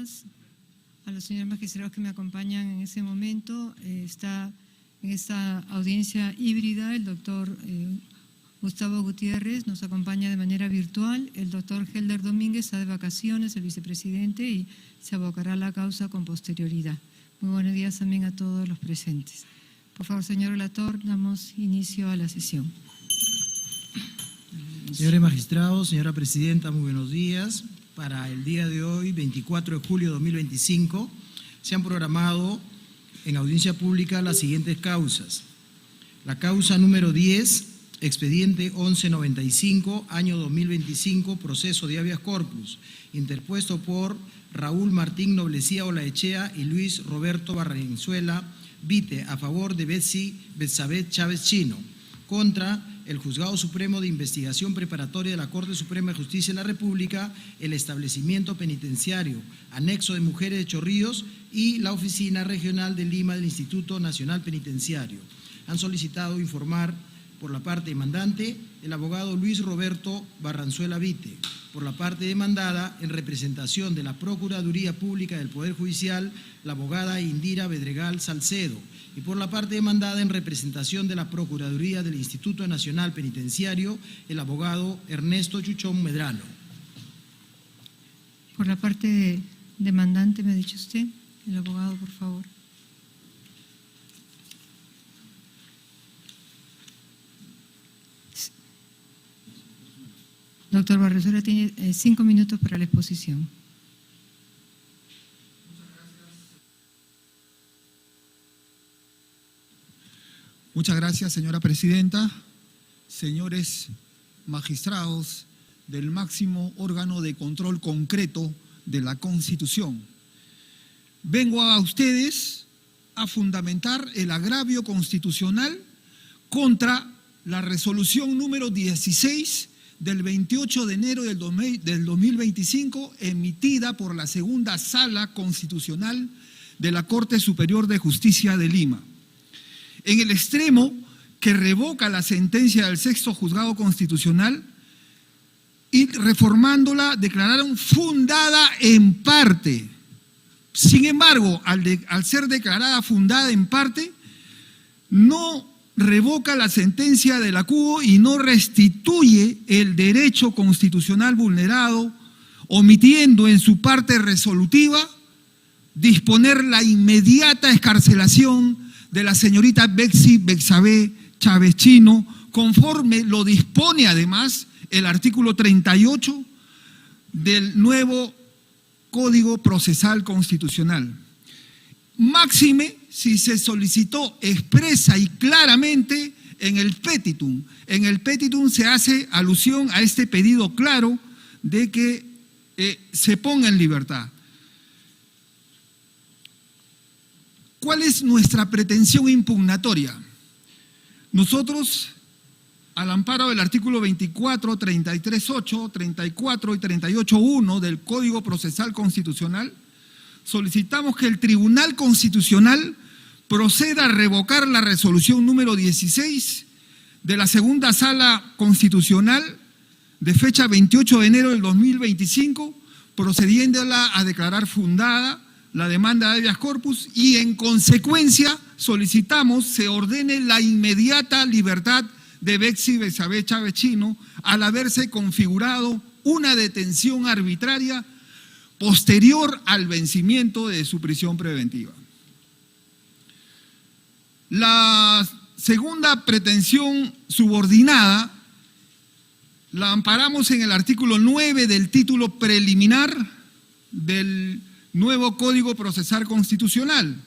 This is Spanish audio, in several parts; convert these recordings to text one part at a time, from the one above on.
días a los señores magistrados que me acompañan en ese momento. Está en esta audiencia híbrida el doctor Gustavo Gutiérrez, nos acompaña de manera virtual. El doctor Helder Domínguez está de vacaciones, el vicepresidente, y se abocará a la causa con posterioridad. Muy buenos días también a todos los presentes. Por favor, señor relator, damos inicio a la sesión. Señores magistrados, señora presidenta, muy buenos días. Para el día de hoy, 24 de julio de 2025, se han programado en audiencia pública las siguientes causas. La causa número 10, expediente 1195, año 2025, proceso de habeas corpus, interpuesto por Raúl Martín Noblecía Olaechea y Luis Roberto Barranzuela Vite, a favor de Betsy Betsabé Chávez Chino, contra el Juzgado Supremo de Investigación Preparatoria de la Corte Suprema de Justicia de la República, el establecimiento penitenciario, anexo de Mujeres de Chorrillos y la Oficina Regional de Lima del Instituto Nacional Penitenciario. Han solicitado informar por la parte demandante el abogado Luis Roberto Barranzuela Vite, por la parte demandada, en representación de la Procuraduría Pública del Poder Judicial, la abogada Indira Bedregal Salcedo, y por la parte demandada, en representación de la Procuraduría del Instituto Nacional Penitenciario, el abogado Ernesto Chuchón Medrano. Por la parte demandante, me ha dicho usted, el abogado, por favor. Doctor Barranzuela, tiene 5 minutos para la exposición. Muchas gracias, señora presidenta. Señores magistrados del máximo órgano de control concreto de la Constitución, vengo a ustedes a fundamentar el agravio constitucional contra la resolución número 16 del 28 de enero del 2025, emitida por la Segunda Sala Constitucional de la Corte Superior de Justicia de Lima. En el extremo que revoca la sentencia del sexto juzgado constitucional y reformándola declararon fundada en parte. Sin embargo, al ser declarada fundada en parte, no revoca la sentencia de la CUO y no restituye el derecho constitucional vulnerado, omitiendo en su parte resolutiva disponer la inmediata excarcelación de la señorita Betsy Betsabé Chávez Chino, conforme lo dispone además el artículo 38 del nuevo Código Procesal Constitucional. Máxime si se solicitó expresa y claramente en el petitum. En el petitum se hace alusión a este pedido claro de que se ponga en libertad. ¿Cuál es nuestra pretensión impugnatoria? Nosotros, al amparo del artículo 24, 33.8, 34 y 38.1 del Código Procesal Constitucional, solicitamos que el Tribunal Constitucional proceda a revocar la resolución número 16 de la Segunda Sala Constitucional de fecha 28 de enero del 2025, procediéndola a declarar fundada la demanda de habeas corpus y en consecuencia solicitamos se ordene la inmediata libertad de Betsy Betsabé Chávez Chino al haberse configurado una detención arbitraria posterior al vencimiento de su prisión preventiva. La segunda pretensión subordinada la amparamos en el artículo 9 del título preliminar del nuevo Código Procesal Constitucional,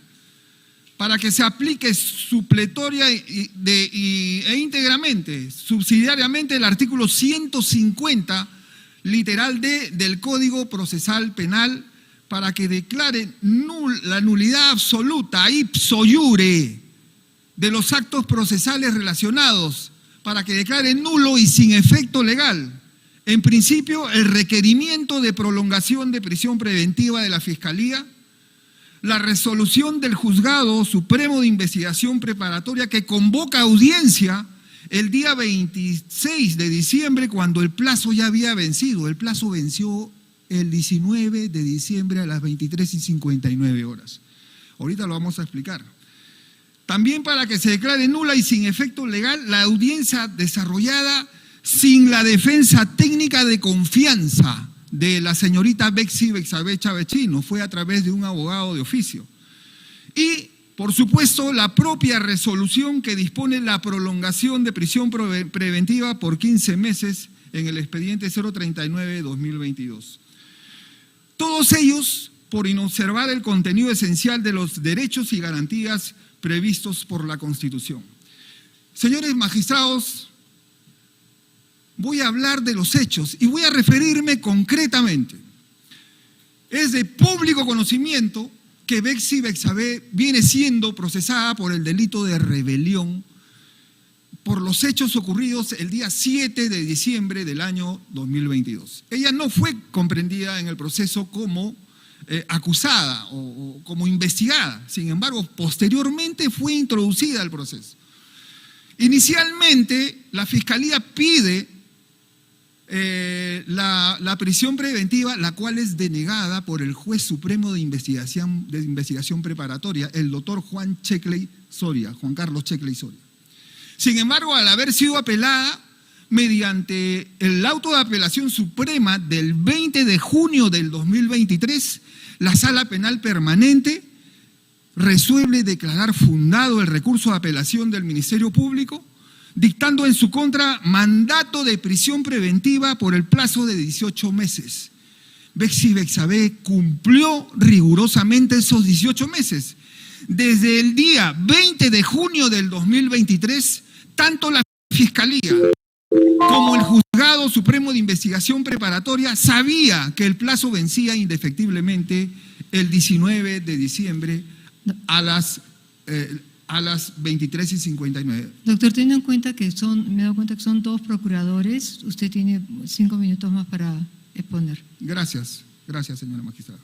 para que se aplique supletoria e íntegramente, subsidiariamente, el artículo 150, literal D, del Código Procesal Penal, para que declare la nulidad absoluta, ipso iure, de los actos procesales relacionados, para que declare nulo y sin efecto legal, en principio, el requerimiento de prolongación de prisión preventiva de la Fiscalía, la resolución del Juzgado Supremo de Investigación Preparatoria que convoca audiencia el día 26 de diciembre cuando el plazo ya había vencido. El plazo venció el 19 de diciembre a las 23:59 horas. Ahorita lo vamos a explicar. También para que se declare nula y sin efecto legal la audiencia desarrollada sin la defensa técnica de confianza de la señorita Betsy Bexabé Chavechino, fue a través de un abogado de oficio. Y, por supuesto, la propia resolución que dispone la prolongación de prisión preventiva por 15 meses en el expediente 039-2022. Todos ellos por inobservar el contenido esencial de los derechos y garantías previstos por la Constitución. Señores magistrados, voy a hablar de los hechos y voy a referirme concretamente. Es de público conocimiento que Betsy Bexabé viene siendo procesada por el delito de rebelión por los hechos ocurridos el día 7 de diciembre del año 2022. Ella no fue comprendida en el proceso como acusada o como investigada, sin embargo, posteriormente fue introducida al proceso. Inicialmente, la Fiscalía pide la prisión preventiva, la cual es denegada por el juez supremo de investigación preparatoria, el doctor Juan Carlos Checley Soria. Sin embargo, al haber sido apelada mediante el auto de apelación suprema del 20 de junio del 2023, la Sala Penal Permanente resuelve declarar fundado el recurso de apelación del Ministerio Público, dictando en su contra mandato de prisión preventiva por el plazo de 18 meses. Betsy Bexabé cumplió rigurosamente esos 18 meses. Desde el día 20 de junio del 2023, tanto la Fiscalía como el Juzgado Supremo de Investigación Preparatoria sabía que el plazo vencía indefectiblemente el 19 de diciembre a las 23:59. Doctor, teniendo en cuenta que me he dado cuenta que son dos procuradores, usted tiene 5 minutos más para exponer. Gracias, señora magistrada.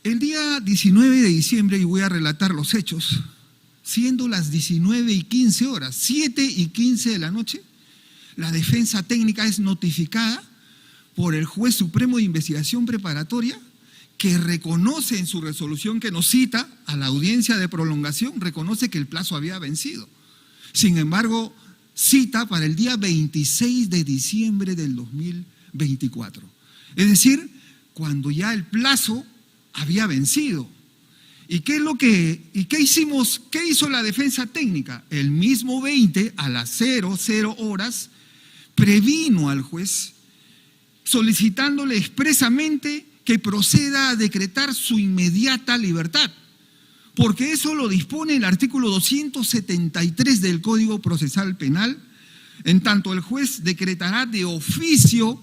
El día 19 de diciembre, y voy a relatar los hechos, siendo las 19:15 horas, 7:15 de la noche, la defensa técnica es notificada por el juez supremo de investigación preparatoria, que reconoce en su resolución que nos cita a la audiencia de prolongación, reconoce que el plazo había vencido. Sin embargo, cita para el día 26 de diciembre del 2024. Es decir, cuando ya el plazo había vencido. ¿Y qué hicimos? ¿Qué hizo la defensa técnica? El mismo 20 a las 00 horas previno al juez solicitándole expresamente que proceda a decretar su inmediata libertad, porque eso lo dispone el artículo 273 del Código Procesal Penal, en tanto el juez decretará de oficio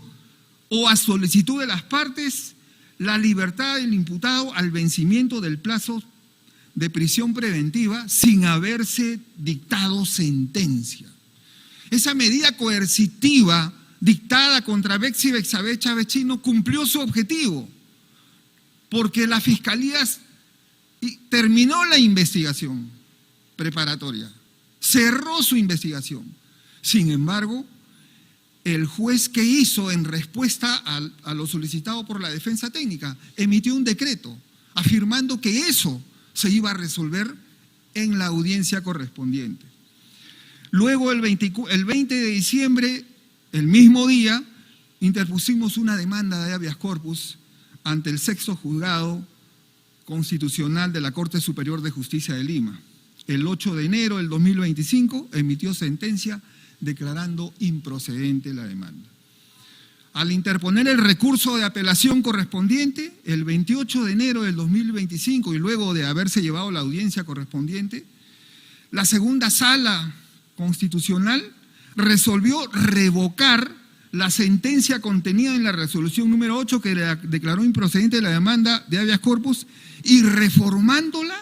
o a solicitud de las partes la libertad del imputado al vencimiento del plazo de prisión preventiva sin haberse dictado sentencia. Esa medida coercitiva dictada contra Betsy Bexabé Chavechino cumplió su objetivo, porque la Fiscalía terminó la investigación preparatoria, cerró su investigación. Sin embargo, el juez, que hizo en respuesta a lo solicitado por la defensa técnica, emitió un decreto afirmando que eso se iba a resolver en la audiencia correspondiente. Luego, el 20 de diciembre, el mismo día, interpusimos una demanda de habeas corpus ante el 6º Juzgado Constitucional de la Corte Superior de Justicia de Lima. El 8 de enero del 2025 emitió sentencia declarando improcedente la demanda. Al interponer el recurso de apelación correspondiente, el 28 de enero del 2025, y luego de haberse llevado la audiencia correspondiente, la segunda sala constitucional resolvió revocar la sentencia contenida en la resolución número 8 que declaró improcedente la demanda de habeas corpus, y reformándola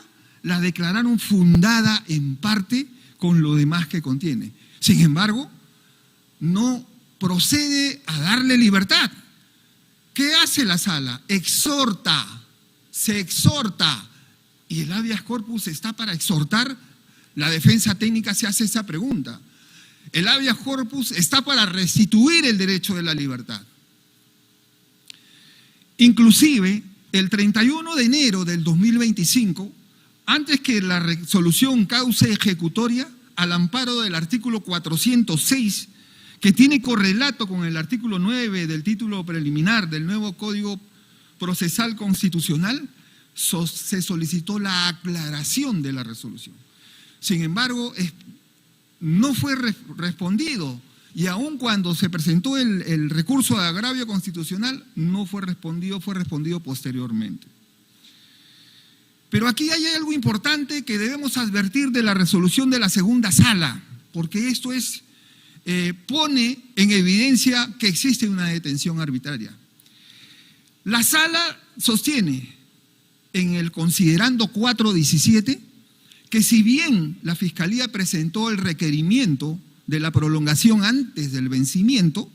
la declararon fundada en parte con lo demás que contiene. Sin embargo, no procede a darle libertad. ¿Qué hace la sala? Se exhorta, y el habeas corpus está para exhortar. La defensa técnica se hace esa pregunta. El habeas corpus está para restituir el derecho de la libertad. Inclusive, el 31 de enero del 2025, antes que la resolución cause ejecutoria, al amparo del artículo 406, que tiene correlato con el artículo 9 del título preliminar del nuevo Código Procesal Constitucional, se solicitó la aclaración de la resolución. Sin embargo, no fue respondido, y aun cuando se presentó el recurso de agravio constitucional, no fue respondido posteriormente. Pero aquí hay algo importante que debemos advertir de la resolución de la segunda sala, porque esto pone en evidencia que existe una detención arbitraria. La sala sostiene en el considerando 417 que si bien la Fiscalía presentó el requerimiento de la prolongación antes del vencimiento,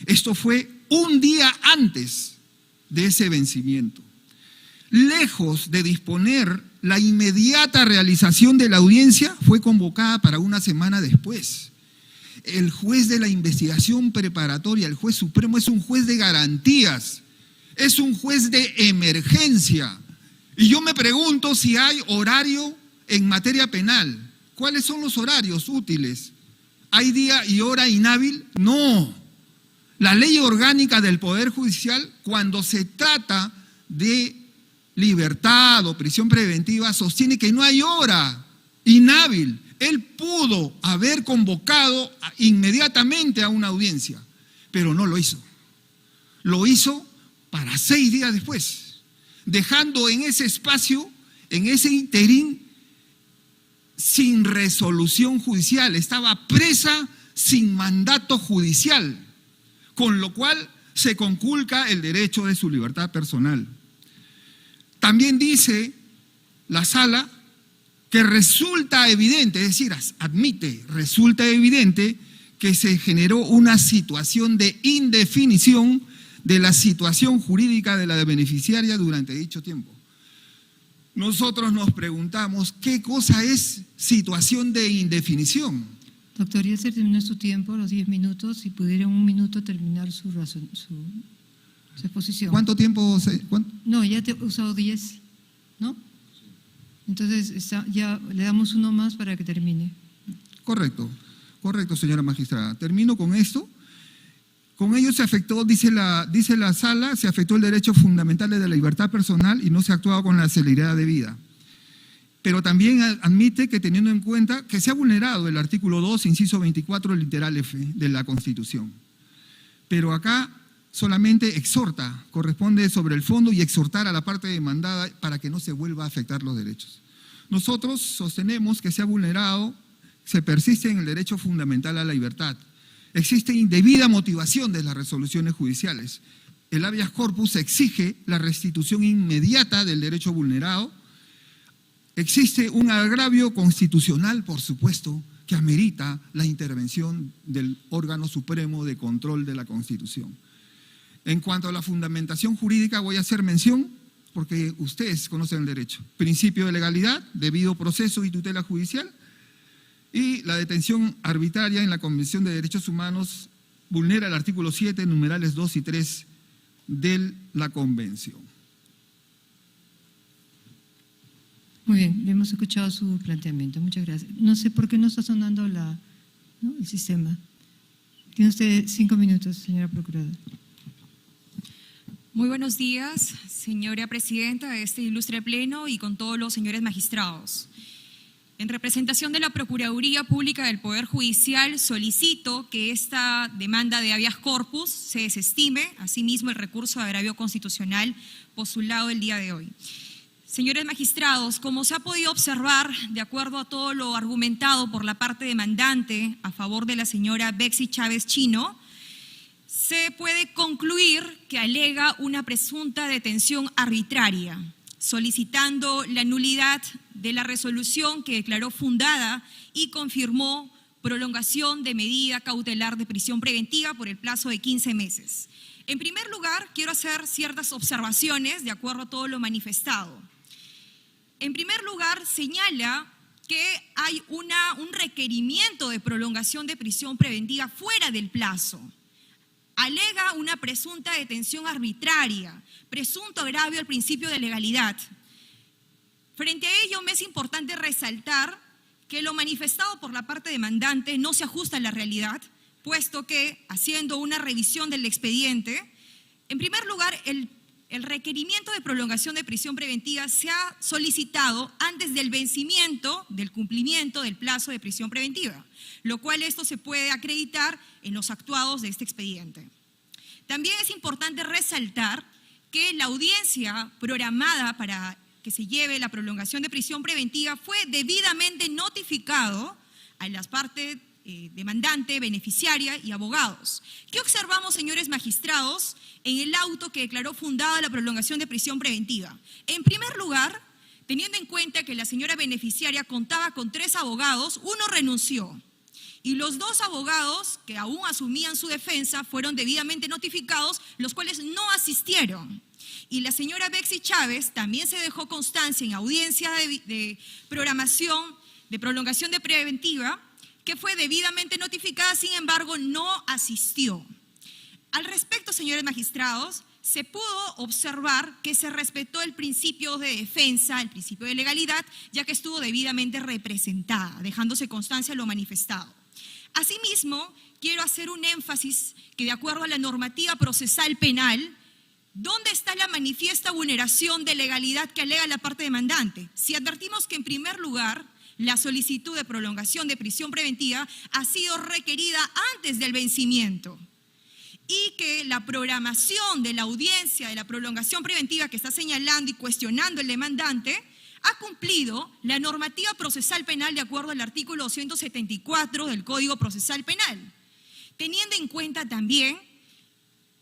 esto fue un día antes de ese vencimiento. Lejos de disponer la inmediata realización de la audiencia, fue convocada para una semana después. El juez de la investigación preparatoria, el juez supremo, es un juez de garantías, es un juez de emergencia. Y yo me pregunto si hay horario en materia penal. ¿Cuáles son los horarios útiles? ¿Hay día y hora inhábil? No. La ley orgánica del Poder Judicial, cuando se trata de libertad o prisión preventiva, sostiene que no hay hora inhábil. Él pudo haber convocado inmediatamente a una audiencia, pero no lo hizo. Lo hizo para 6 días después, dejando en ese espacio, en ese interín, sin resolución judicial. Estaba presa sin mandato judicial, con lo cual se conculca el derecho de su libertad personal. También dice la sala que resulta evidente, es decir, admite, resulta evidente que se generó una situación de indefinición de la situación jurídica de la beneficiaria durante dicho tiempo. Nosotros nos preguntamos, ¿qué cosa es situación de indefinición? Doctor, ya se terminó su tiempo, los 10 minutos, si pudiera en 1 minuto terminar su exposición. ¿Cuánto tiempo? No, ya te he usado 10, ¿no? Entonces ya le damos uno más para que termine. Correcto, señora magistrada. Termino con esto. Con ello se afectó, dice la sala, se afectó el derecho fundamental de la libertad personal y no se ha actuado con la celeridad debida. Pero también admite que teniendo en cuenta que se ha vulnerado el artículo 2, inciso 24, literal F de la Constitución. Pero acá solamente exhorta, corresponde sobre el fondo y exhortar a la parte demandada para que no se vuelva a afectar los derechos. Nosotros sostenemos que se ha vulnerado, se persiste en el derecho fundamental a la libertad. Existe indebida motivación de las resoluciones judiciales. El habeas corpus exige la restitución inmediata del derecho vulnerado. Existe un agravio constitucional, por supuesto, que amerita la intervención del órgano supremo de control de la Constitución. En cuanto a la fundamentación jurídica, voy a hacer mención, porque ustedes conocen el derecho. Principio de legalidad, debido proceso y tutela judicial. Y la detención arbitraria en la Convención de Derechos Humanos vulnera el artículo 7, numerales 2 y 3 de la Convención. Muy bien, le hemos escuchado su planteamiento. Muchas gracias. No sé por qué no está sonando el sistema. Tiene usted 5 minutos, señora Procuradora. Muy buenos días, señora presidenta de este ilustre pleno y con todos los señores magistrados. En representación de la Procuraduría Pública del Poder Judicial, solicito que esta demanda de habeas corpus se desestime, asimismo el recurso de agravio constitucional postulado el día de hoy. Señores magistrados, como se ha podido observar, de acuerdo a todo lo argumentado por la parte demandante a favor de la señora Bexy Chávez Chino, se puede concluir que alega una presunta detención arbitraria, solicitando la nulidad de la resolución que declaró fundada y confirmó prolongación de medida cautelar de prisión preventiva por el plazo de 15 meses. En primer lugar, quiero hacer ciertas observaciones de acuerdo a todo lo manifestado. En primer lugar, señala que hay un requerimiento de prolongación de prisión preventiva fuera del plazo. alega una presunta detención arbitraria, presunto agravio al principio de legalidad. Frente a ello, me es importante resaltar que lo manifestado por la parte demandante no se ajusta a la realidad, puesto que, haciendo una revisión del expediente, en primer lugar, el requerimiento de prolongación de prisión preventiva se ha solicitado antes del vencimiento del cumplimiento del plazo de prisión preventiva, lo cual esto se puede acreditar en los actuados de este expediente. También es importante resaltar que la audiencia programada para que se lleve la prolongación de prisión preventiva fue debidamente notificado a las partes demandante, beneficiaria y abogados. ¿Qué observamos, señores magistrados, en el auto que declaró fundada la prolongación de prisión preventiva? En primer lugar, teniendo en cuenta que la señora beneficiaria contaba con 3 abogados, uno renunció y los 2 abogados que aún asumían su defensa fueron debidamente notificados, los cuales no asistieron. Y la señora Bexy Chávez también se dejó constancia en audiencia de programación de prolongación de preventiva, que fue debidamente notificada, sin embargo, no asistió. Al respecto, señores magistrados, se pudo observar que se respetó el principio de defensa, el principio de legalidad, ya que estuvo debidamente representada, dejándose constancia de lo manifestado. Asimismo, quiero hacer un énfasis que, de acuerdo a la normativa procesal penal, ¿dónde está la manifiesta vulneración de legalidad que alega la parte demandante? Si advertimos que, en primer lugar, la solicitud de prolongación de prisión preventiva ha sido requerida antes del vencimiento y que la programación de la audiencia de la prolongación preventiva que está señalando y cuestionando el demandante ha cumplido la normativa procesal penal de acuerdo al artículo 274 del Código Procesal Penal, teniendo en cuenta también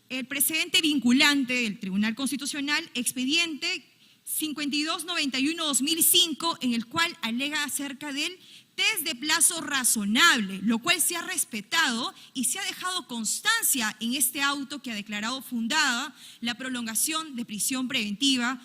el precedente vinculante del Tribunal Constitucional, expediente 5291-2005, en el cual alega acerca del test de plazo razonable, lo cual se ha respetado y se ha dejado constancia en este auto que ha declarado fundada la prolongación de prisión preventiva,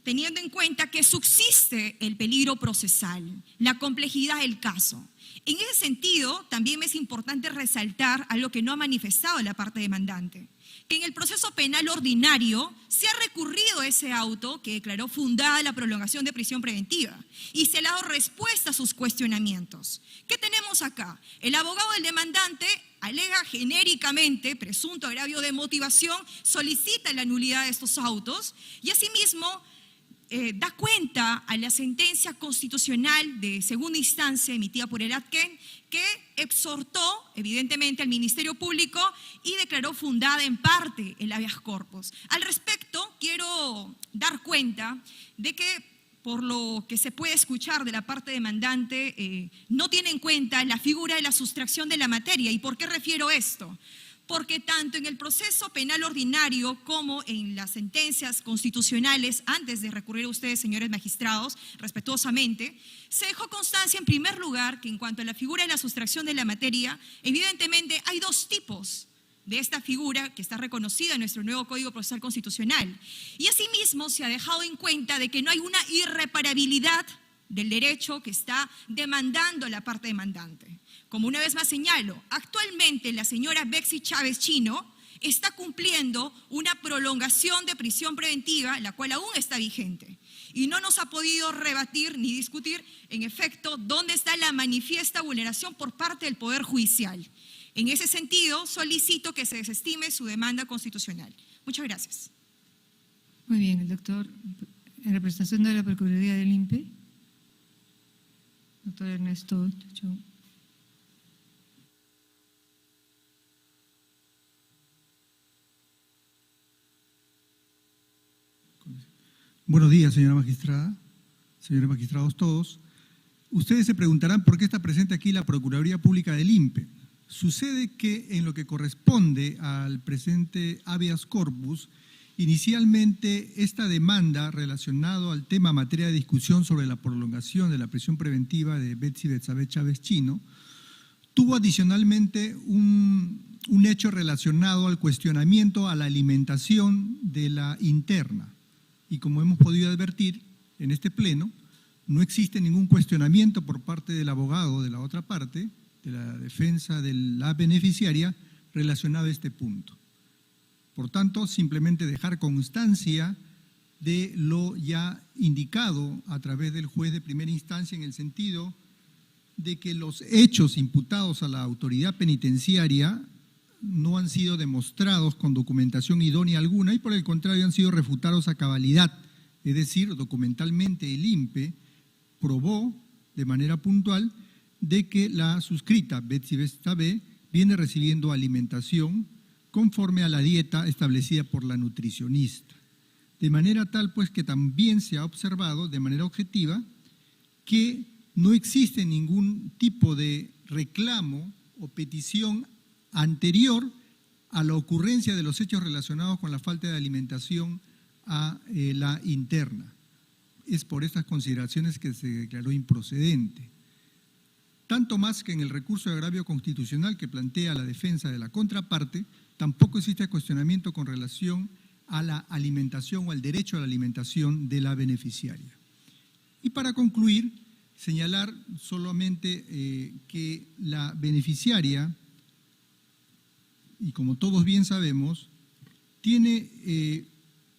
teniendo en cuenta que subsiste el peligro procesal, la complejidad del caso. En ese sentido, también me es importante resaltar algo que no ha manifestado la parte demandante, que en el proceso penal ordinario se ha recurrido a ese auto que declaró fundada la prolongación de prisión preventiva y se le ha dado respuesta a sus cuestionamientos. ¿Qué tenemos acá? El abogado del demandante alega genéricamente presunto agravio de motivación, solicita la nulidad de estos autos y asimismo da cuenta a la sentencia constitucional de segunda instancia emitida por el ADCEN, que exhortó evidentemente al Ministerio Público y declaró fundada en parte el habeas corpus. Al respecto, quiero dar cuenta de que, por lo que se puede escuchar de la parte demandante, no tiene en cuenta la figura de la sustracción de la materia. ¿Y por qué refiero esto? Porque tanto en el proceso penal ordinario como en las sentencias constitucionales, antes de recurrir a ustedes, señores magistrados, respetuosamente, se dejó constancia en primer lugar que en cuanto a la figura de la sustracción de la materia, evidentemente hay 2 tipos de esta figura que está reconocida en nuestro nuevo Código Procesal Constitucional. Y asimismo se ha dejado en cuenta de que no hay una irreparabilidad del derecho que está demandando la parte demandante. Como una vez más señalo, actualmente la señora Bexy Chávez Chino está cumpliendo una prolongación de prisión preventiva, la cual aún está vigente. Y no nos ha podido rebatir ni discutir, en efecto, dónde está la manifiesta vulneración por parte del Poder Judicial. En ese sentido, solicito que se desestime su demanda constitucional. Muchas gracias. Muy bien, el doctor, en representación de la Procuraduría del INPE, doctor Ernesto Chuchón. Buenos días, señora magistrada, señores magistrados todos. Ustedes se preguntarán por qué está presente aquí la Procuraduría Pública del INPE. Sucede que en lo que corresponde al presente habeas corpus, inicialmente esta demanda relacionada al tema materia de discusión sobre la prolongación de la prisión preventiva de Betsy Betsabe Chávez Chino, tuvo adicionalmente un hecho relacionado al cuestionamiento a la alimentación de la interna. Y como hemos podido advertir en este pleno, no existe ningún cuestionamiento por parte del abogado de la otra parte, de la defensa de la beneficiaria, relacionado a este punto. Por tanto, simplemente dejar constancia de lo ya indicado a través del juez de primera instancia en el sentido de que los hechos imputados a la autoridad penitenciaria no han sido demostrados con documentación idónea alguna y por el contrario han sido refutados a cabalidad. Es decir, documentalmente el INPE probó de manera puntual de que la suscrita Betsy Vesta B viene recibiendo alimentación conforme a la dieta establecida por la nutricionista. De manera tal pues que también se ha observado de manera objetiva que no existe ningún tipo de reclamo o petición anterior a la ocurrencia de los hechos relacionados con la falta de alimentación a la interna. Es por estas consideraciones que se declaró improcedente. Tanto más que en el recurso de agravio constitucional que plantea la defensa de la contraparte, tampoco existe cuestionamiento con relación a la alimentación o al derecho a la alimentación de la beneficiaria. Y para concluir, señalar solamente que la beneficiaria, y como todos bien sabemos, tiene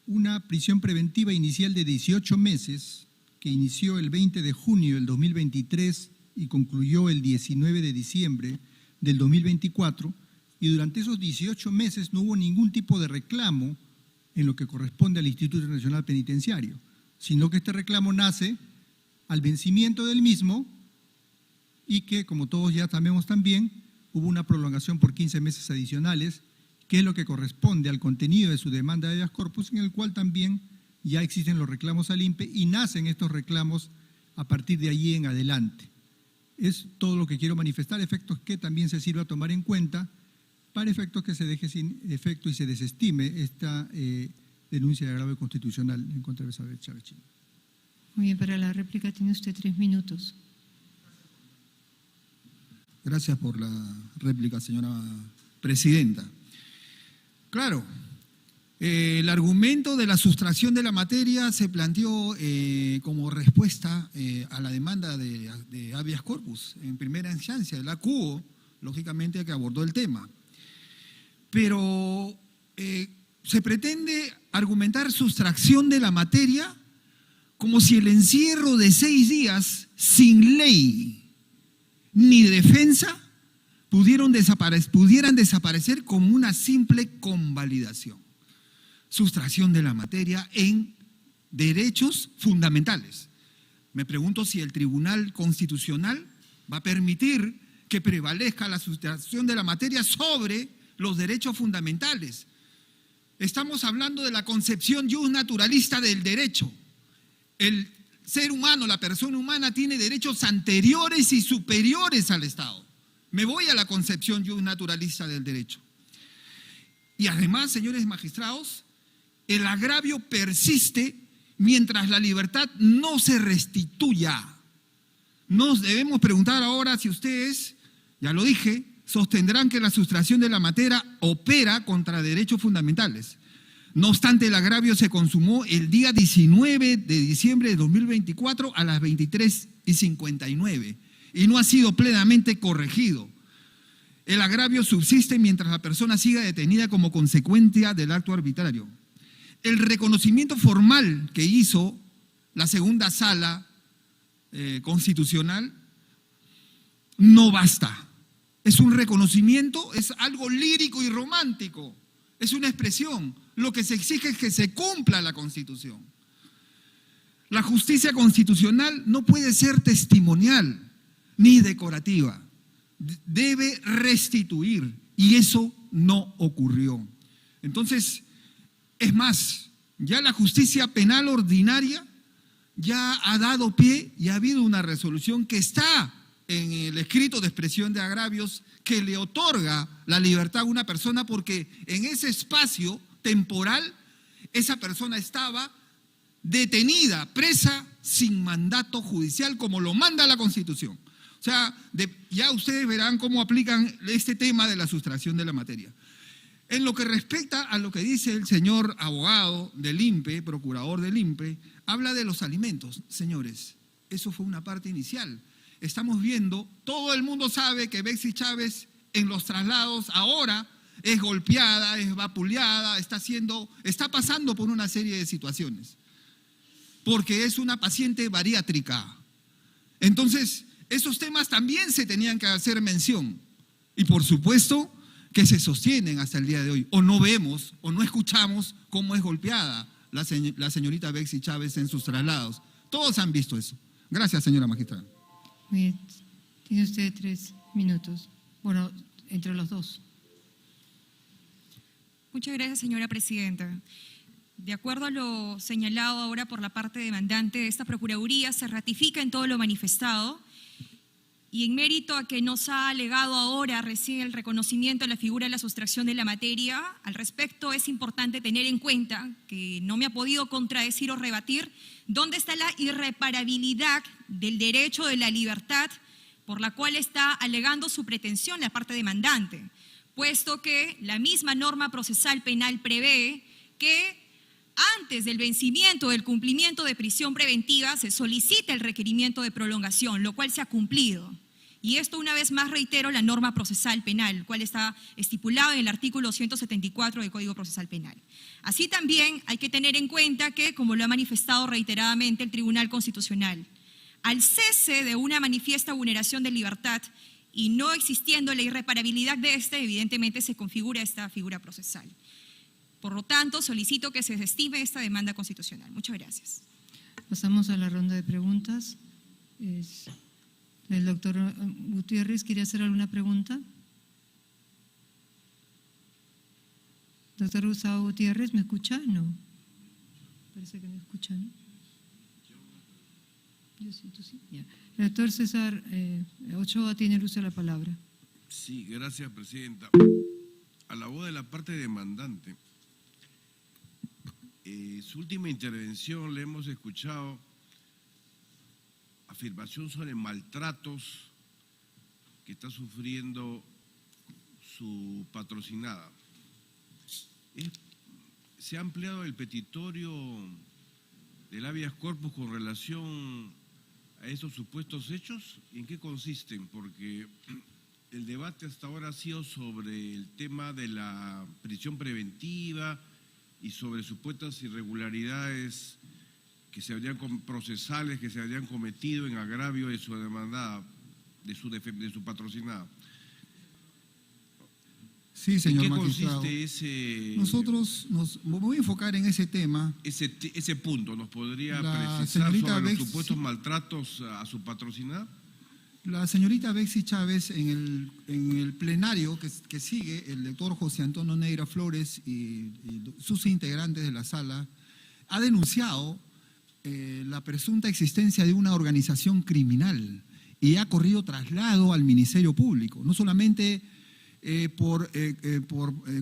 una prisión preventiva inicial de 18 meses, que inició el 20 de junio del 2023 y concluyó el 19 de diciembre del 2024, y durante esos 18 meses no hubo ningún tipo de reclamo en lo que corresponde al Instituto Nacional Penitenciario, sino que este reclamo nace al vencimiento del mismo y que, como todos ya sabemos también, hubo una prolongación por 15 meses adicionales, que es lo que corresponde al contenido de su demanda de habeas corpus, en el cual también ya existen los reclamos al INPE y nacen estos reclamos a partir de allí en adelante. Es todo lo que quiero manifestar, efectos que también se sirva a tomar en cuenta para efectos que se deje sin efecto y se desestime esta denuncia de agravio constitucional en contra de Elizabeth Chávez Chimba. Muy bien, para la réplica tiene usted 3 minutos. Gracias por la réplica, señora presidenta. Claro, el argumento de la sustracción de la materia se planteó como respuesta a la demanda de habeas corpus en primera instancia, el ACUO, lógicamente, que abordó el tema. Pero se pretende argumentar sustracción de la materia como si el encierro de 6 días sin ley ni defensa pudieran desaparecer como una simple convalidación. Sustracción de la materia en derechos fundamentales. Me pregunto si el Tribunal Constitucional va a permitir que prevalezca la sustracción de la materia sobre los derechos fundamentales. Estamos hablando de la concepción justnaturalista del derecho. El ser humano, la persona humana, tiene derechos anteriores y superiores al Estado. Me voy a la concepción justnaturalista del derecho. Y además, señores magistrados, el agravio persiste mientras la libertad no se restituya. Nos debemos preguntar ahora si ustedes, ya lo dije, sostendrán que la sustracción de la materia opera contra derechos fundamentales. No obstante, el agravio se consumó el día 19 de diciembre de 2024 a las 23:59 y no ha sido plenamente corregido. El agravio subsiste mientras la persona siga detenida como consecuencia del acto arbitrario. El reconocimiento formal que hizo la segunda sala constitucional no basta. Es un reconocimiento, es algo lírico y romántico, es una expresión. Lo que se exige es que se cumpla la Constitución. La justicia constitucional no puede ser testimonial ni decorativa, debe restituir, y eso no ocurrió. Entonces, es más, ya la justicia penal ordinaria ya ha dado pie y ha habido una resolución que está en el escrito de expresión de agravios que le otorga la libertad a una persona porque en ese espacio temporal esa persona estaba detenida, presa, sin mandato judicial, como lo manda la Constitución. O sea, ya ustedes verán cómo aplican este tema de la sustracción de la materia. En lo que respecta a lo que dice el señor abogado del INPE, procurador del INPE, habla de los alimentos. Señores, eso fue una parte inicial. Estamos viendo, todo el mundo sabe que Betsy Chávez en los traslados ahora es golpeada, es vapuleada, está pasando por una serie de situaciones, porque es una paciente bariátrica. Entonces, esos temas también se tenían que hacer mención, y por supuesto que se sostienen hasta el día de hoy. O no vemos, o no escuchamos cómo es golpeada la señorita Betsy Chávez en sus traslados. Todos han visto eso. Gracias, señora magistrada. Bien, tiene usted 3 minutos. Bueno, entre los dos. Muchas gracias, señora presidenta. De acuerdo a lo señalado ahora por la parte demandante, esta Procuraduría se ratifica en todo lo manifestado y en mérito a que nos ha alegado ahora recién el reconocimiento de la figura de la sustracción de la materia, al respecto es importante tener en cuenta que no me ha podido contradecir o rebatir dónde está la irreparabilidad del derecho de la libertad por la cual está alegando su pretensión la parte demandante, puesto que la misma norma procesal penal prevé que antes del vencimiento del cumplimiento de prisión preventiva se solicita el requerimiento de prolongación, lo cual se ha cumplido. Y esto, una vez más, reitero, la norma procesal penal, el cual está estipulado en el artículo 174 del Código Procesal Penal. Así también hay que tener en cuenta que, como lo ha manifestado reiteradamente el Tribunal Constitucional, al cese de una manifiesta vulneración de libertad y no existiendo la irreparabilidad de evidentemente se configura esta figura procesal. Por lo tanto, solicito que se desestime esta demanda constitucional. Muchas gracias. Pasamos a la ronda de preguntas. El doctor Gutiérrez, ¿quiere hacer alguna pregunta? Doctor Gustavo Gutiérrez, ¿me escucha? No. Parece que no escucha, ¿no? Yo siento sí. Ya. El doctor César Ochoa tiene el uso de la palabra. Sí, gracias, presidenta. A la voz de la parte demandante, su última intervención le hemos escuchado afirmación sobre maltratos que está sufriendo su patrocinada. ¿Se ha ampliado el petitorio del habeas corpus con relación a esos supuestos hechos? ¿Y en qué consisten? Porque el debate hasta ahora ha sido sobre el tema de la prisión preventiva y sobre supuestas irregularidades procesales que se habrían cometido en agravio de su demandada, de su patrocinada. Sí, señor ¿En qué magistrado. consiste ese? Nosotros me voy a enfocar en ese tema. Ese punto, ¿nos podría La precisar señorita sobre los Betsy, supuestos maltratos a su patrocinada? La señorita Betsy Chávez, en el plenario que sigue, el doctor José Antonio Neira Flores y sus integrantes de la sala, ha denunciado la presunta existencia de una organización criminal y ha corrido traslado al Ministerio Público, no solamente por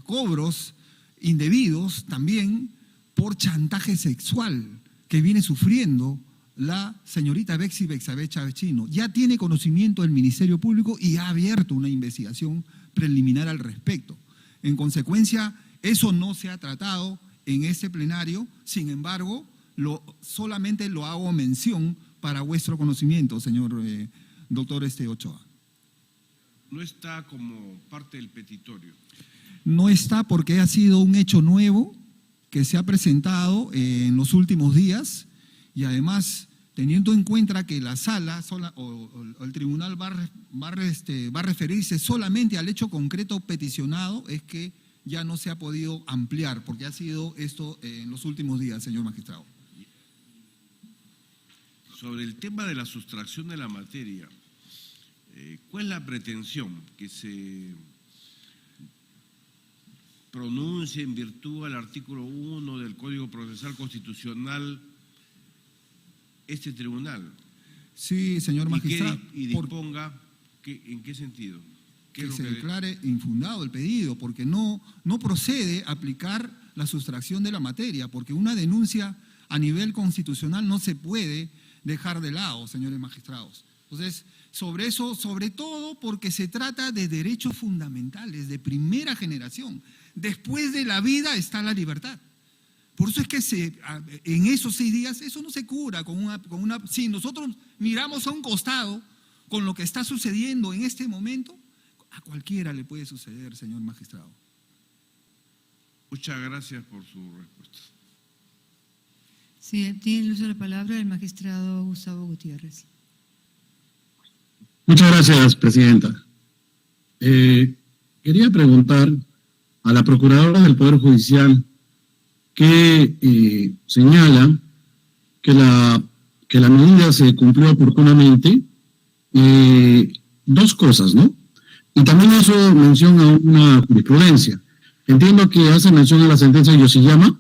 cobros indebidos, también por chantaje sexual que viene sufriendo la señorita Betsy Chávez Chino. Ya tiene conocimiento del Ministerio Público y ha abierto una investigación preliminar al respecto. En consecuencia, eso no se ha tratado en este plenario, sin embargo, solamente lo hago mención para vuestro conocimiento, señor doctor Ochoa. No está como parte del petitorio. No está porque ha sido un hecho nuevo que se ha presentado en los últimos días y además, teniendo en cuenta que la sala o el tribunal va a referirse solamente al hecho concreto peticionado, es que ya no se ha podido ampliar, porque ha sido esto en los últimos días, señor magistrado. Sobre el tema de la sustracción de la materia, ¿cuál es la pretensión? ¿Que se pronuncie en virtud del artículo 1 del Código Procesal Constitucional este tribunal? Sí, señor magistrado. Y disponga, ¿en qué sentido? Que se declare infundado el pedido, porque no procede a aplicar la sustracción de la materia, porque una denuncia a nivel constitucional no se puede dejar de lado, señores magistrados. Entonces, sobre eso, sobre todo porque se trata de derechos fundamentales de primera generación. Después de la vida está la libertad. Por eso es que en esos 6 días, eso no se cura con una... Si nosotros miramos a un costado con lo que está sucediendo en este momento, a cualquiera le puede suceder, señor magistrado. Muchas gracias por su respuesta. Sí, tiene el uso de la palabra el magistrado Gustavo Gutiérrez. Muchas gracias, presidenta. Quería preguntar a la procuradora del Poder Judicial que señala que la medida se cumplió oportunamente. Dos cosas, ¿no? Y también hizo mención a una jurisprudencia. Entiendo que hace mención a la sentencia de Yoshiyama.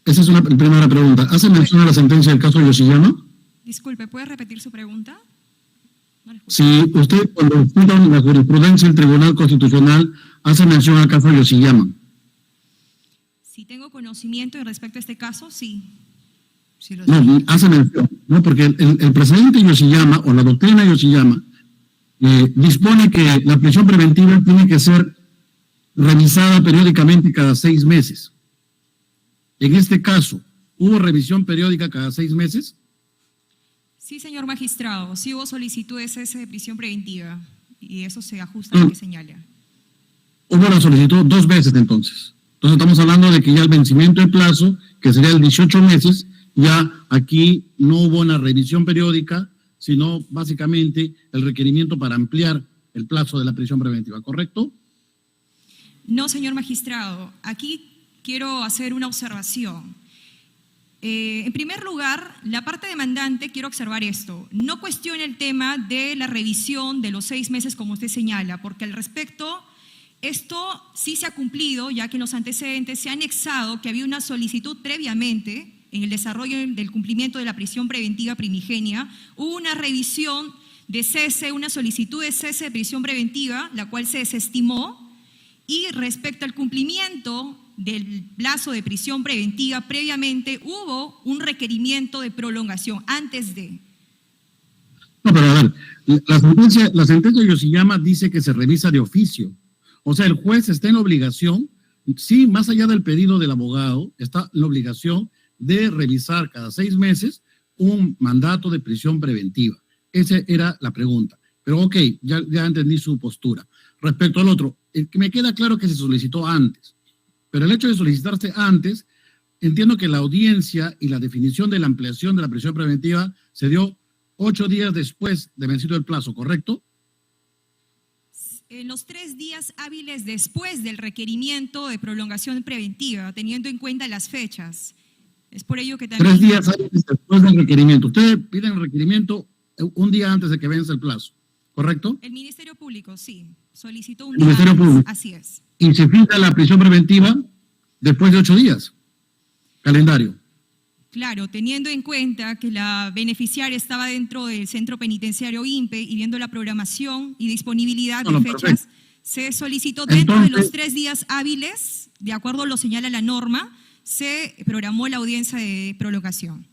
Esa es una primera pregunta. ¿Hace mención a la sentencia del caso de Yoshiyama? Disculpe, ¿puede repetir su pregunta? No le escucho. Si usted, cuando cita la jurisprudencia del Tribunal Constitucional, hace mención al caso de Yoshiyama. Si tengo conocimiento en respecto a este caso, sí. Sí, lo No, sé. hace mención, ¿no? Porque el presidente Yoshiyama, o la doctrina Yoshiyama, dispone que la prisión preventiva tiene que ser revisada periódicamente cada 6 meses. En este caso, ¿hubo revisión periódica cada 6 meses? Sí, señor magistrado, sí hubo solicitud de cese de prisión preventiva y eso se ajusta a lo que señala. Hubo la solicitud 2 veces entonces. Entonces estamos hablando de que ya el vencimiento de plazo, que sería el 18 meses, ya aquí no hubo una revisión periódica, sino básicamente el requerimiento para ampliar el plazo de la prisión preventiva, ¿correcto? No, señor magistrado, aquí quiero hacer una observación. En primer lugar, la parte demandante, quiero observar esto, no cuestiona el tema de la revisión de los 6 meses como usted señala, porque al respecto, esto sí se ha cumplido, ya que en los antecedentes se ha anexado que había una solicitud previamente en el desarrollo del cumplimiento de la prisión preventiva primigenia, hubo una revisión de cese, una solicitud de cese de prisión preventiva, la cual se desestimó, y respecto al cumplimiento del plazo de prisión preventiva, previamente hubo un requerimiento de prolongación antes de. No, pero a ver, la sentencia de Yoshiyama dice que se revisa de oficio. O sea, el juez está en obligación, sí, más allá del pedido del abogado, está en la obligación de revisar cada 6 meses un mandato de prisión preventiva. Esa era la pregunta. Pero ok, ya entendí su postura. Respecto al otro, me queda claro que se solicitó antes. Pero el hecho de solicitarse antes, entiendo que la audiencia y la definición de la ampliación de la prisión preventiva se dio 8 días después de vencido el plazo, ¿correcto? En los 3 días hábiles después del requerimiento de prolongación preventiva, teniendo en cuenta las fechas. Es por ello que también. 3 días hábiles después del requerimiento. Ustedes piden el requerimiento un día antes de que vence el plazo, ¿correcto? El Ministerio Público, sí, solicitó un El día Ministerio antes, Público. así es. Y se fija la prisión preventiva después de 8 días. Calendario. Claro, teniendo en cuenta que la beneficiaria estaba dentro del centro penitenciario INPE y viendo la programación y disponibilidad de fechas, perfecto. se solicitó dentro de los Entonces, 3 días hábiles, de acuerdo a lo señala la norma, se programó la audiencia de prolongación.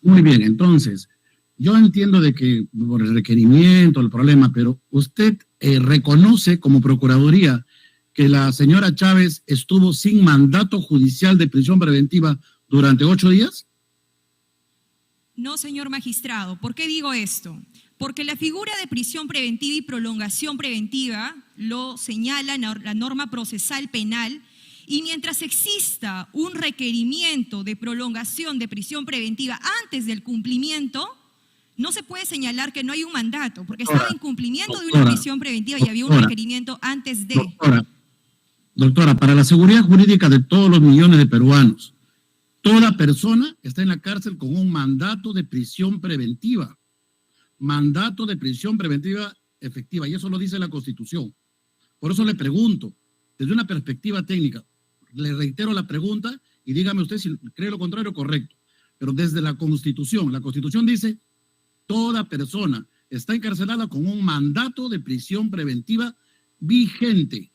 Muy bien, entonces, yo entiendo de que por el requerimiento, el problema, pero usted reconoce como Procuraduría que la señora Chávez estuvo sin mandato judicial de prisión preventiva durante 8 días? No, señor magistrado. ¿Por qué digo esto? Porque la figura de prisión preventiva y prolongación preventiva lo señala la norma procesal penal, y mientras exista un requerimiento de prolongación de prisión preventiva antes del cumplimiento, no se puede señalar que no hay un mandato, porque estaba en cumplimiento de una prisión preventiva y había un requerimiento antes de. Doctora, para la seguridad jurídica de todos los millones de peruanos, toda persona está en la cárcel con un mandato de prisión preventiva. Mandato de prisión preventiva efectiva, y eso lo dice la Constitución. Por eso le pregunto, desde una perspectiva técnica, le reitero la pregunta y dígame usted si cree lo contrario o correcto. Pero desde la Constitución dice, toda persona está encarcelada con un mandato de prisión preventiva vigente.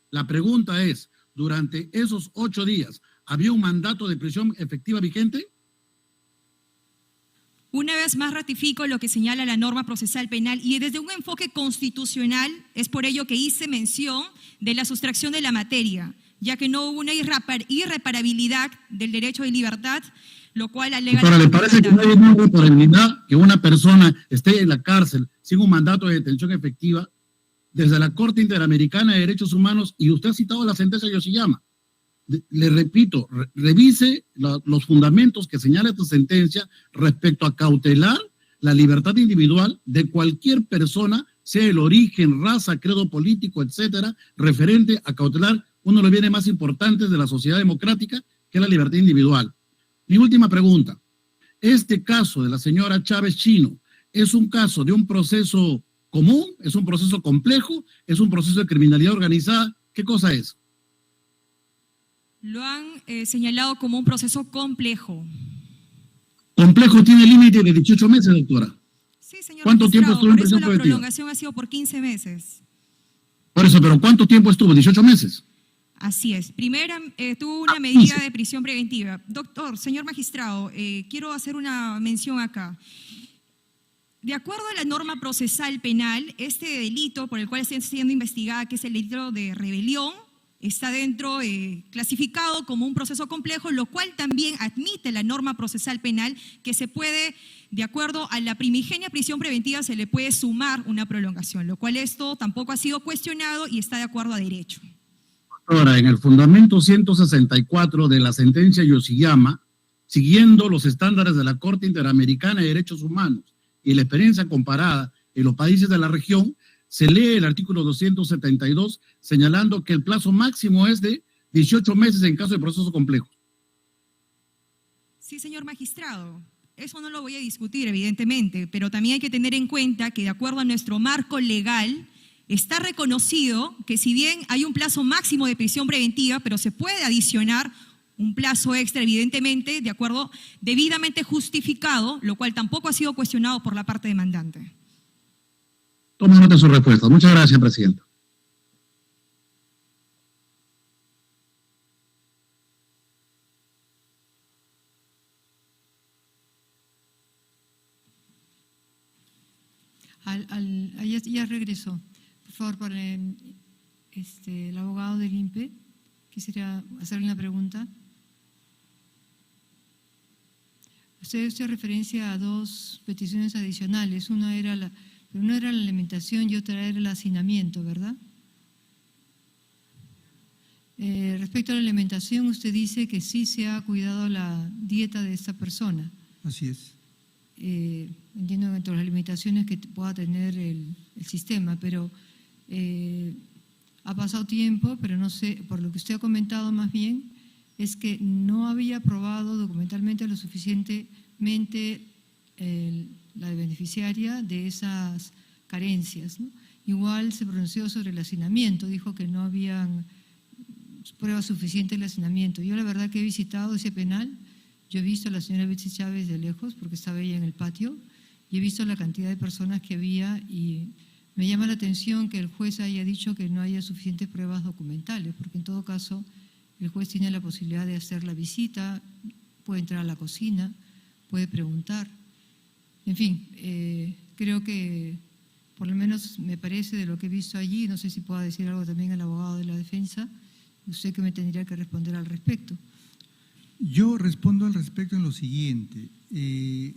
La pregunta es, durante esos 8 días, ¿había un mandato de prisión efectiva vigente? Una vez más ratifico lo que señala la norma procesal penal, y desde un enfoque constitucional es por ello que hice mención de la sustracción de la materia, ya que no hubo una irreparabilidad del derecho de libertad, lo cual alega. Doctora, ¿le parece que no hay una irreparabilidad que una persona esté en la cárcel sin un mandato de detención efectiva? desde la Corte Interamericana de Derechos Humanos, y usted ha citado la sentencia de Yoshiyama. Le repito, revise los fundamentos que señala esta sentencia respecto a cautelar la libertad individual de cualquier persona, sea el origen, raza, credo político, etcétera, referente a cautelar uno de los bienes más importantes de la sociedad democrática, que es la libertad individual. Mi última pregunta. ¿Este caso de la señora Chávez Chino es un caso de un proceso común? ¿Es un proceso complejo? ¿Es un proceso de criminalidad organizada? ¿Qué cosa es? Lo han señalado como un proceso complejo. Complejo tiene límite de 18 meses, doctora. Sí, señor ¿Cuánto tiempo magistrado, estuvo en por eso prisión la preventiva? prolongación ha sido por 15 meses. Por eso, pero ¿cuánto tiempo estuvo? 18 meses. Así es. Primero tuvo una medida de prisión preventiva. Doctor, señor magistrado, quiero hacer una mención acá. De acuerdo a la norma procesal penal, este delito por el cual está siendo investigada, que es el delito de rebelión, está dentro, clasificado como un proceso complejo, lo cual también admite la norma procesal penal que se puede, de acuerdo a la primigenia prisión preventiva, se le puede sumar una prolongación, lo cual esto tampoco ha sido cuestionado y está de acuerdo a derecho. Ahora, en el fundamento 164 de la sentencia Yoshiyama, siguiendo los estándares de la Corte Interamericana de Derechos Humanos y la experiencia comparada en los países de la región, se lee el artículo 272 señalando que el plazo máximo es de 18 meses en caso de procesos complejos. Sí, señor magistrado, eso no lo voy a discutir, evidentemente, pero también hay que tener en cuenta que de acuerdo a nuestro marco legal, está reconocido que si bien hay un plazo máximo de prisión preventiva, pero se puede adicionar un plazo extra, evidentemente, de acuerdo, debidamente justificado, lo cual tampoco ha sido cuestionado por la parte demandante. Tomo nota de su respuesta. Muchas gracias, presidenta. Ya regresó. Por favor, para el abogado del INPE, quisiera hacerle una pregunta. Usted hizo referencia a dos peticiones adicionales. Una era la alimentación y otra era el hacinamiento, ¿verdad? Respecto a la alimentación, usted dice que sí se ha cuidado la dieta de esta persona. Así es. Entiendo dentro de las limitaciones que pueda tener el sistema, pero ha pasado tiempo, pero no sé, por lo que usted ha comentado más bien, es que no había probado documentalmente lo suficientemente la beneficiaria de esas carencias, ¿no? Igual se pronunció sobre el hacinamiento, dijo que no habían pruebas suficientes del hacinamiento. Yo la verdad que he visitado ese penal, yo he visto a la señora Betsy Chávez de lejos porque estaba ella en el patio y he visto la cantidad de personas que había y me llama la atención que el juez haya dicho que no haya suficientes pruebas documentales, porque en todo caso el juez tiene la posibilidad de hacer la visita, puede entrar a la cocina, puede preguntar. En fin, creo que por lo menos me parece de lo que he visto allí, no sé si pueda decir algo también el abogado de la defensa, usted que me tendría que responder al respecto. Yo respondo al respecto en lo siguiente. Si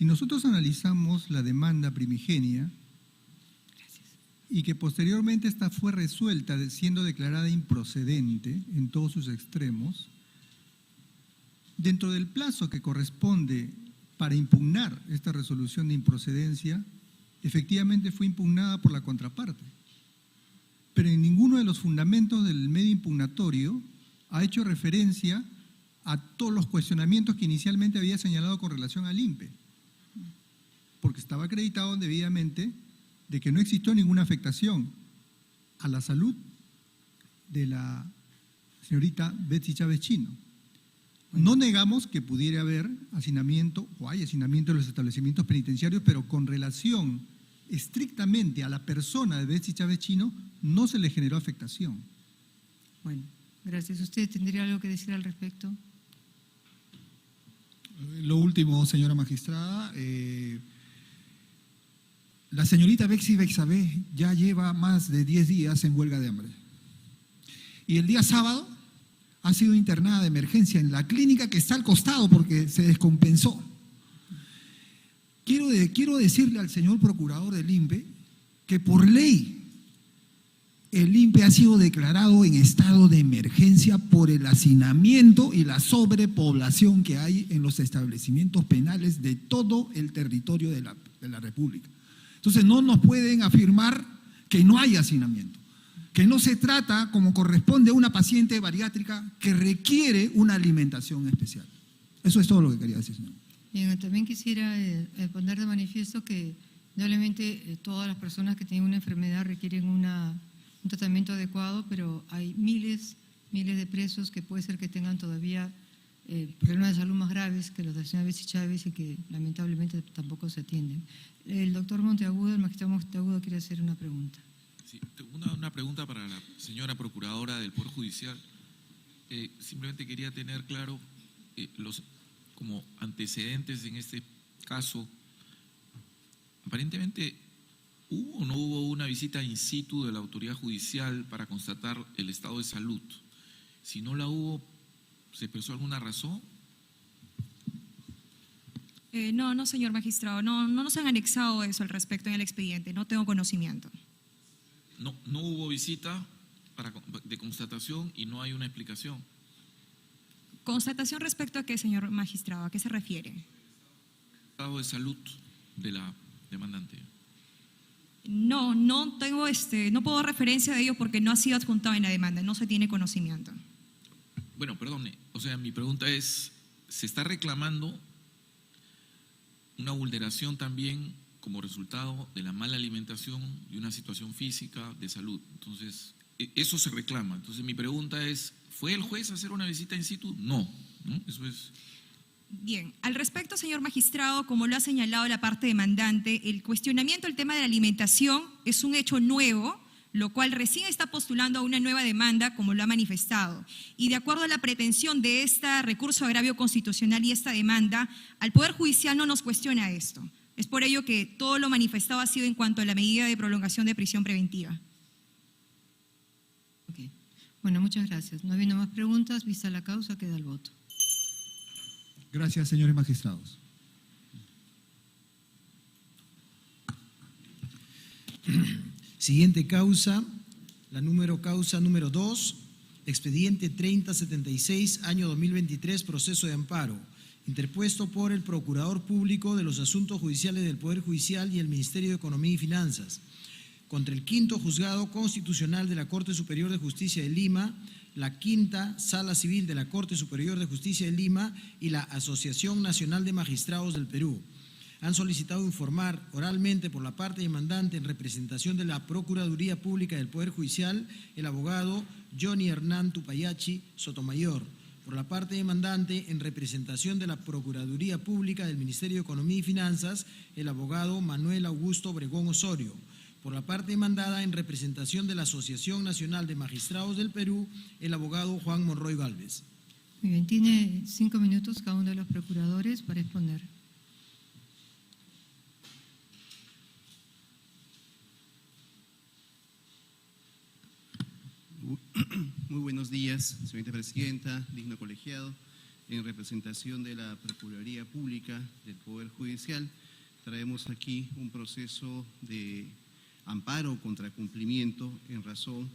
nosotros analizamos la demanda primigenia y que posteriormente esta fue resuelta siendo declarada improcedente en todos sus extremos, dentro del plazo que corresponde para impugnar esta resolución de improcedencia, efectivamente fue impugnada por la contraparte. Pero en ninguno de los fundamentos del medio impugnatorio ha hecho referencia a todos los cuestionamientos que inicialmente había señalado con relación al INPE, porque estaba acreditado debidamente de que no existió ninguna afectación a la salud de la señorita Betsy Chávez Chino. No negamos que pudiera haber hacinamiento o hay hacinamiento en los establecimientos penitenciarios, pero con relación estrictamente a la persona de Betsy Chávez Chino no se le generó afectación. Bueno, gracias. ¿Usted tendría algo que decir al respecto? Lo último, señora magistrada, la señorita Betsy Bexabé ya lleva más de 10 días en huelga de hambre. Y el día sábado ha sido internada de emergencia en la clínica que está al costado porque se descompensó. Quiero decirle al señor procurador del INPE que por ley el INPE ha sido declarado en estado de emergencia por el hacinamiento y la sobrepoblación que hay en los establecimientos penales de todo el territorio de la República. Entonces no nos pueden afirmar que no hay hacinamiento, que no se trata como corresponde a una paciente bariátrica que requiere una alimentación especial. Eso es todo lo que quería decir, señor. Bien, también quisiera poner de manifiesto que indudablemente todas las personas que tienen una enfermedad requieren un tratamiento adecuado, pero hay miles de presos que puede ser que tengan todavía problemas de salud más graves que los de la señora Betsy Chávez y que lamentablemente tampoco se atienden. El doctor Monteagudo, el magistrado Monteagudo, quiere hacer una pregunta. Sí, una pregunta para la señora Procuradora del Poder Judicial. Simplemente quería tener claro los como antecedentes en este caso. Aparentemente, ¿hubo o no hubo una visita in situ de la autoridad judicial para constatar el estado de salud? Si no la hubo, ¿se expresó alguna razón? No, señor magistrado, no nos han anexado eso al respecto en el expediente, no tengo conocimiento. No hubo visita de constatación y no hay una explicación. ¿Constatación respecto a qué, señor magistrado? ¿A qué se refiere? Estado de salud de la demandante. No tengo no puedo dar referencia de ello porque no ha sido adjuntado en la demanda, no se tiene conocimiento. Bueno, perdone, o sea, mi pregunta es, ¿se está reclamando una vulneración también como resultado de la mala alimentación y una situación física de salud? Entonces, eso se reclama. Entonces, mi pregunta es, ¿fue el juez a hacer una visita in situ? No, eso es. Bien, al respecto, señor magistrado, como lo ha señalado la parte demandante, el cuestionamiento del tema de la alimentación es un hecho nuevo, lo cual recién está postulando a una nueva demanda, como lo ha manifestado. Y de acuerdo a la pretensión de este recurso de agravio constitucional y esta demanda, al Poder Judicial no nos cuestiona esto. Es por ello que todo lo manifestado ha sido en cuanto a la medida de prolongación de prisión preventiva. Okay. Bueno, muchas gracias. No habiendo más preguntas, vista la causa, queda el voto. Gracias, señores magistrados. Siguiente causa, causa número 2, expediente 3076, año 2023, proceso de amparo, interpuesto por el Procurador Público de los Asuntos Judiciales del Poder Judicial y el Ministerio de Economía y Finanzas, contra el Quinto Juzgado Constitucional de la Corte Superior de Justicia de Lima, la Quinta Sala Civil de la Corte Superior de Justicia de Lima y la Asociación Nacional de Magistrados del Perú. Han solicitado informar oralmente por la parte demandante en representación de la Procuraduría Pública del Poder Judicial el abogado Johnny Hernán Tupayachi Sotomayor. Por la parte demandante en representación de la Procuraduría Pública del Ministerio de Economía y Finanzas el abogado Manuel Augusto Obregón Osorio. Por la parte demandada en representación de la Asociación Nacional de Magistrados del Perú el abogado Juan Monroy Gálvez. Muy bien, tiene 5 minutos cada uno de los procuradores para exponer. Muy buenos días, señorita presidenta, digno colegiado. En representación de la Procuraduría Pública del Poder Judicial, traemos aquí un proceso de amparo contra cumplimiento en razón